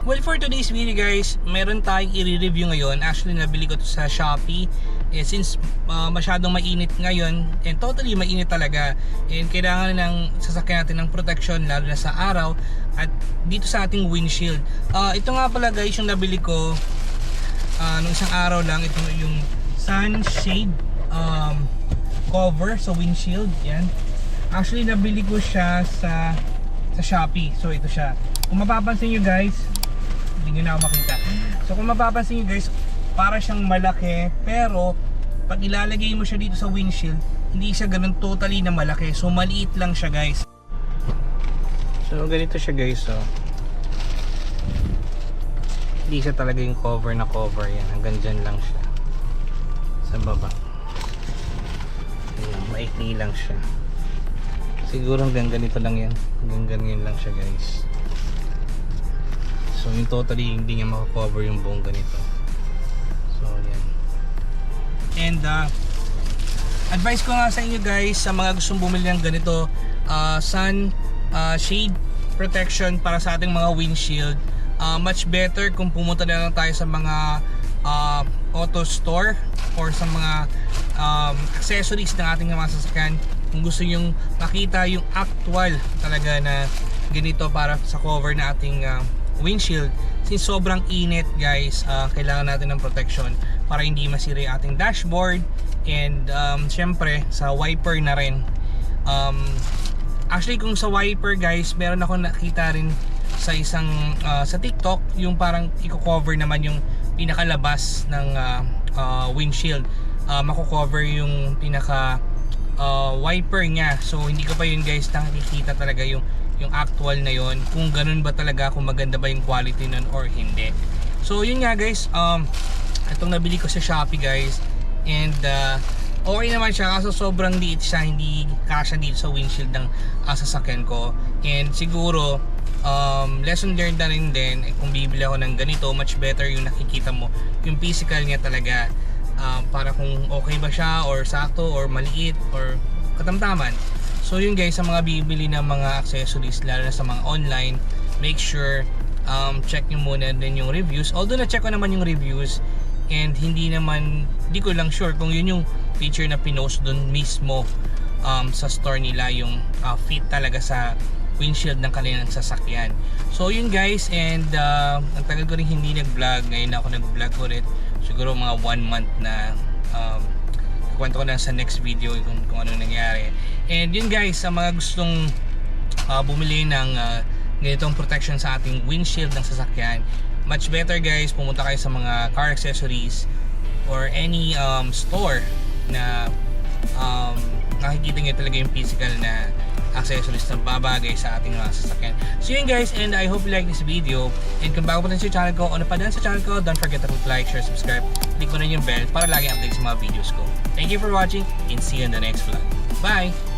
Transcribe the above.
Well, for today's video guys, meron tayong i-review ngayon. Actually, nabili ko to sa Shopee. Since masyadong mainit ngayon, and totally mainit talaga, and kailangan ng sasakyan natin ng protection lalo na sa araw at dito sa ating windshield. Ito nga pala guys yung nabili ko nung isang araw lang. Ito yung sunshade cover sa windshield. Yan. Actually, nabili ko siya sa Shopee. So ito siya. Kung mapapansin nyo guys, hindi nyo na ako makita. So kung mapapansin nyo guys, para siyang malaki, pero pag ilalagay mo siya dito sa windshield, hindi siya ganun totally na malaki. So maliit lang siya guys. So ganito siya guys. So hindi siya talaga yung cover na cover. Yan, hanggang dyan lang siya sa baba. Ayan, maikli lang siya. Siguro hanggang ganito lang yan. Hanggang ganyan lang siya guys. So yung totally hindi niya makakover yung buong ganito. So yan. And advice ko nga sa inyo guys, sa mga gustong bumili ng ganito sun shade protection para sa ating mga windshield, much better kung pumunta na lang tayo sa mga auto store or sa mga accessories ng ating mga sasakyan. Kung gusto yung makita yung actual talaga na ganito para sa cover na ating windshield, since sobrang init guys, kailangan natin ng protection para hindi masira yung ating dashboard, and syempre sa wiper na rin. Actually kung sa wiper guys, meron ako nakita rin sa isang sa TikTok, yung parang i-cover naman yung pinakalabas ng windshield, mako-cover yung pinaka wiper niya. So hindi ko pa yun guys nakikita talaga yung actual na yon, kung ganun ba talaga, kung maganda ba yung quality nun or hindi. So yun nga guys, itong nabili ko sa Shopee guys, and okay naman siya, kaso sobrang liit siya, hindi kasya dito sa windshield ng sasakyan ko. And siguro lesson learned na rin din, kung bibili ako ng ganito, much better yung nakikita mo yung physical niya talaga, para kung okay ba siya or sakto or maliit or katamtaman. So yun guys, sa mga bibili ng mga accessories lalo na sa mga online, make sure check nyo muna din yung reviews. Although na check ko naman yung reviews, and hindi ko lang sure kung yun yung feature na pinost dun mismo sa store nila, yung fit talaga sa windshield ng kanilang sasakyan. So yun guys, and ang tagal ko rin hindi nag-vlog. Ngayon ako nag-vlog ulit, siguro mga 1 month na. Kwento ko na sa next video kung ano nangyari. And yun guys, sa mga gustong bumili ng ganitong protection sa ating windshield ng sasakyan, much better guys, pumunta kayo sa mga car accessories or any store na nakikita nyo talaga yung physical na accessories na babagay sa ating mga sasakyan. So yun guys, and I hope you like this video. And kung bago pa rin sa channel ko o napadaan sa channel ko, don't forget to like, share, subscribe, click mo na yung bell para lagi update sa mga videos ko. Thank you for watching, and see you in the next vlog. Bye!